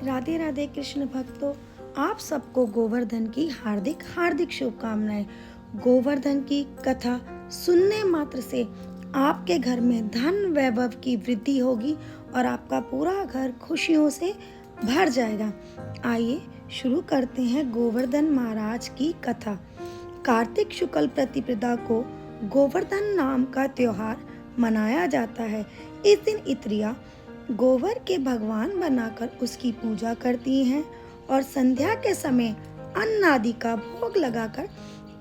राधे राधे कृष्ण भक्तों, आप सबको गोवर्धन की हार्दिक हार्दिक शुभकामनाएं। गोवर्धन की कथा सुनने मात्र से आपके घर में धन वैभव की वृद्धि होगी और आपका पूरा घर खुशियों से भर जाएगा। आइए शुरू करते हैं गोवर्धन महाराज की कथा। कार्तिक शुक्ल प्रतिपदा को गोवर्धन नाम का त्योहार मनाया जाता है। इस दिन इत्रियां गोबर के भगवान बनाकर उसकी पूजा करती हैं और संध्या के समय अन्न आदि का भोग लगाकर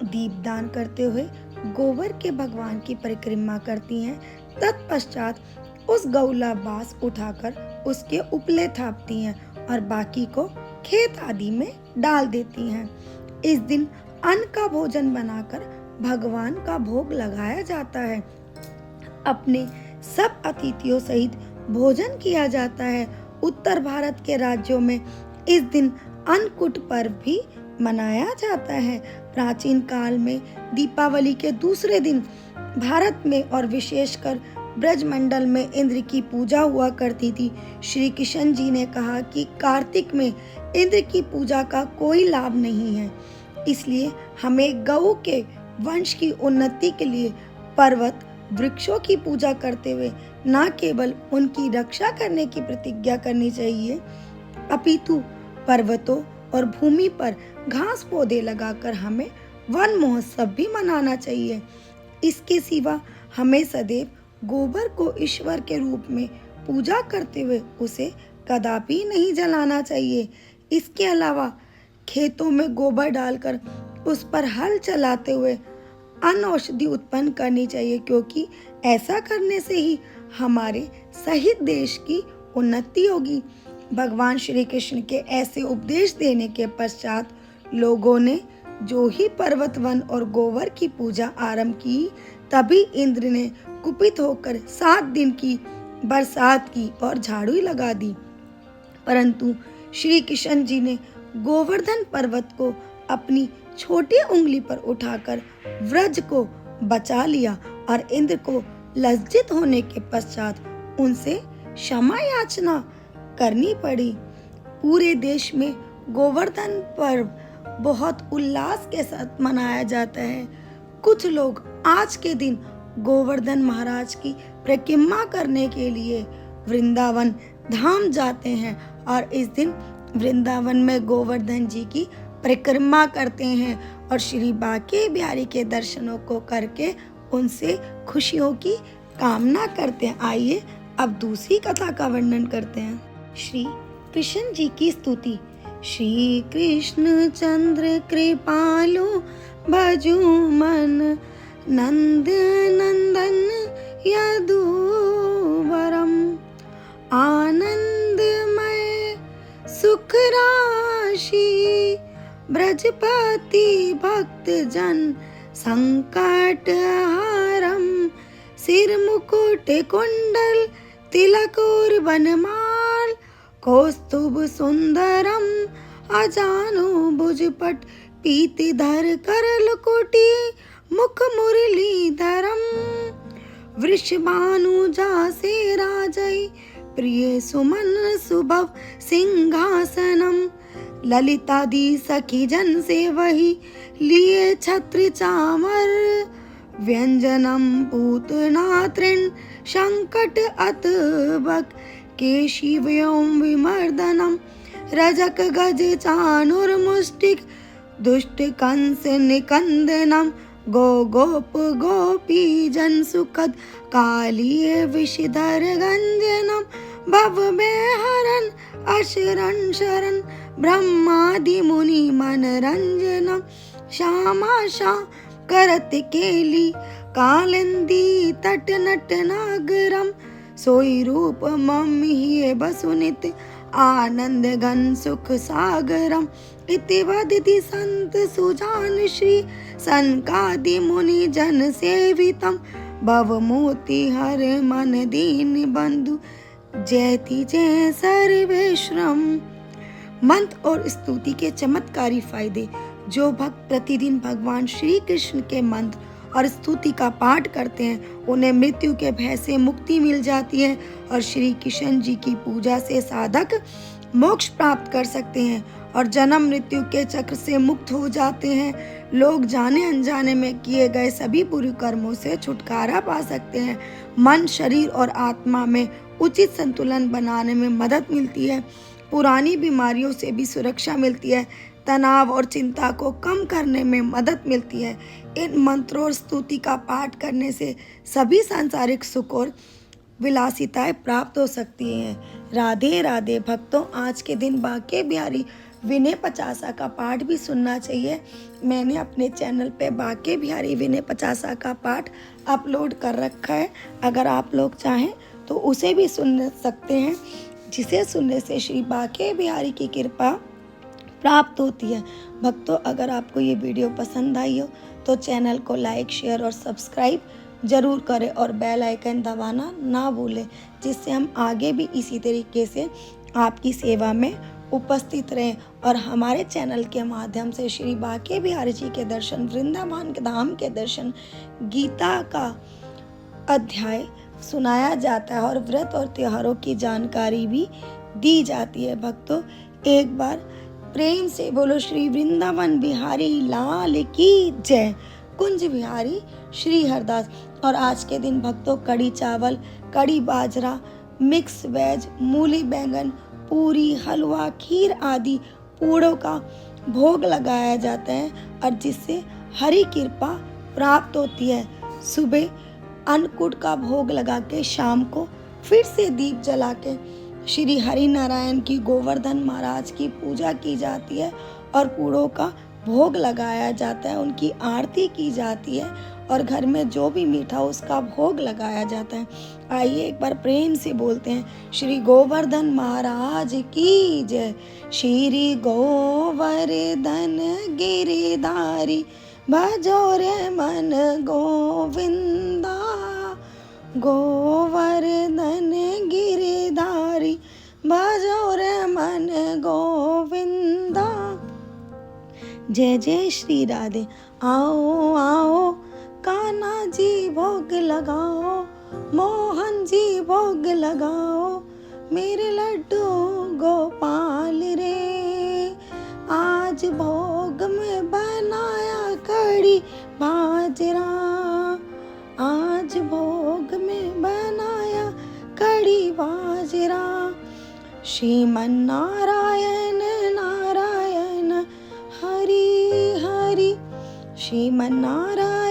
दीपदान करते हुए गोबर के भगवान की परिक्रमा करती हैं। तत्पश्चात उस गौला बास उठाकर उसके उपले थापती हैं और बाकी को खेत आदि में डाल देती हैं। इस दिन अन्न का भोजन बनाकर भगवान का भोग लगाया जाता है। अपने सब अतिथियों सहित भोजन किया जाता है। उत्तर भारत के राज्यों में इस दिन अन्नकूट पर्व भी मनाया जाता है। प्राचीन काल में दीपावली के दूसरे दिन भारत में और विशेषकर ब्रजमंडल में इंद्र की पूजा हुआ करती थी। श्री कृष्ण जी ने कहा कि कार्तिक में इंद्र की पूजा का कोई लाभ नहीं है, इसलिए हमें गौ के वंश की उन्नति के लिए पर्वत वृक्षों की पूजा करते हुए न केवल उनकी रक्षा करने की प्रतिज्ञा करनी चाहिए, अपितु पर्वतों और भूमि पर घास पौधे लगाकर हमें वन महोत्सव भी मनाना चाहिए। इसके सिवा हमें सदैव गोबर को ईश्वर के रूप में पूजा करते हुए उसे कदापि नहीं जलाना चाहिए। इसके अलावा खेतों में गोबर डालकर उस पर हल चलाते हुए अनौषधि उत्पन्न करनी चाहिए, क्योंकि ऐसा करने से ही हमारे सहित देश की उन्नति होगी। भगवान श्री कृष्ण के ऐसे उपदेश देने के पश्चात लोगों ने जो ही पर्वत वन और गोबर की पूजा आरंभ की, तभी इंद्र ने कुपित होकर 7 दिन की बरसात की और झाड़ू लगा दी। परंतु श्री कृष्ण जी ने गोवर्धन पर्वत को अपनी छोटी उंगली पर उठाकर व्रज को बचा लिया और इंद्र को लज्जित होने के पश्चात उनसे क्षमा याचना करनी पड़ी। पूरे देश में गोवर्धन पर्व बहुत उल्लास के साथ मनाया जाता है। कुछ लोग आज के दिन गोवर्धन महाराज की परिक्रमा करने के लिए वृंदावन धाम जाते हैं और इस दिन वृंदावन में गोवर्धन जी की परिक्रमा करते हैं और श्री बांके बिहारी के दर्शनों को करके उनसे खुशियों की कामना करते हैं। आइए अब दूसरी कथा का वर्णन करते हैं। श्री कृष्ण जी की स्तुति। श्री कृष्ण चंद्र कृपालु भजू मन नंद नंदन यदुवरम आनंदमय सुख राशि ब्रजपति भक्त जन संकट हरम सिर मुकुट कुंडल तिलक और बनमाल कौस्तुभ सुंदरम अजानु भुजपट पीतिधर करलकुटी मुख मुरलीधरम वृषभानु जासे राजै प्रिय सुमन सुभव सिंहासनम ललितादि सखी जन से वही लिए छत्र चामर व्यंजनम पूतना तृण संकट अतबक केशिव्योम विमर्दनम रजक गज चाणुर्मुष्टिक दुष्ट कंस निकंदनम गो गोप गोपी जन सुखद कालीय विषधर गंजनम भव बेहरन अशरण शरण ब्रह्मादि मुनि मनरंजनम श्यामा श्याम करत केली कालिंदी तट नट नागरम सोई रूप मम ही बसुनित आनंद घन सुख सागरम इति वदति संत सुजान श्री सनकादि मुनि जन सेवितम भव मोति हर मन दीन बंधु जयति जय सर्वेश्वरम। मंत्र और स्तुति के चमत्कारी फायदे। जो भक्त प्रतिदिन भगवान श्री कृष्ण के मंत्र और स्तुति का पाठ करते हैं उन्हें मृत्यु के भय से मुक्ति मिल जाती है और श्री कृष्ण जी की पूजा से साधक मोक्ष प्राप्त कर सकते हैं और जन्म मृत्यु के चक्र से मुक्त हो जाते हैं। लोग जाने अनजाने में किए गए सभी बुरे कर्मों से छुटकारा पा सकते हैं। मन, शरीर और आत्मा में उचित संतुलन बनाने में मदद मिलती है। पुरानी बीमारियों से भी सुरक्षा मिलती है। तनाव और चिंता को कम करने में मदद मिलती है। इन मंत्रों और स्तुति का पाठ करने से सभी सांसारिक सुख और विलासिताएं प्राप्त हो सकती हैं। राधे राधे भक्तों, आज के दिन बांके बिहारी विनय पचासा का पाठ भी सुनना चाहिए। मैंने अपने चैनल पे बांके बिहारी विनय पचासा का पाठ अपलोड कर रखा है, अगर आप लोग चाहें तो उसे भी सुन सकते हैं, जिसे सुनने से श्री बांके बिहारी की कृपा प्राप्त होती है। भक्तों, अगर आपको ये वीडियो पसंद आई हो तो चैनल को लाइक, शेयर और सब्सक्राइब जरूर करें और बेल आइकन दबाना ना भूलें, जिससे हम आगे भी इसी तरीके से आपकी सेवा में उपस्थित रहें और हमारे चैनल के माध्यम से श्री बांके बिहारी जी के दर्शन, वृंदावन के धाम के दर्शन, गीता का अध्याय सुनाया जाता है और व्रत और त्योहारों की जानकारी भी दी जाती है। भक्तों, एक बार प्रेम से बोलो श्री वृंदावन बिहारी लाल की जय। कुंज बिहारी श्री हरदास। और आज के दिन भक्तों, कड़ी चावल, कड़ी बाजरा, मिक्स वेज, मूली बैंगन, पूरी, हलवा, खीर आदि पूड़ों का भोग लगाया जाता है और जिससे हरि कृपा प्राप्त होती है। सुबह अन्नकूट का भोग लगा के शाम को फिर से दीप जला के श्री हरि नारायण की, गोवर्धन महाराज की पूजा की जाती है और पूड़ों का भोग लगाया जाता है, उनकी आरती की जाती है और घर में जो भी मीठा उसका भोग लगाया जाता है। आइए एक बार प्रेम से बोलते हैं, श्री गोवर्धन महाराज की जय। श्री गोवर्धन गिरिधारी भजो रे मन गोविंदा। गोवर्धन गिरिधारी भजो रे मन गोविंदा। जय जय श्री राधे। आओ आओ कान्हा जी भोग लगाओ, मोहन जी भोग लगाओ, मेरे लड्डू गोपाल रे। आज भोग में बनाया कड़ी बाजरा, आज भोग में बनाया कड़ी बाजरा। श्रीमन नारायण नारायण हरि हरि, श्रीमन नारायण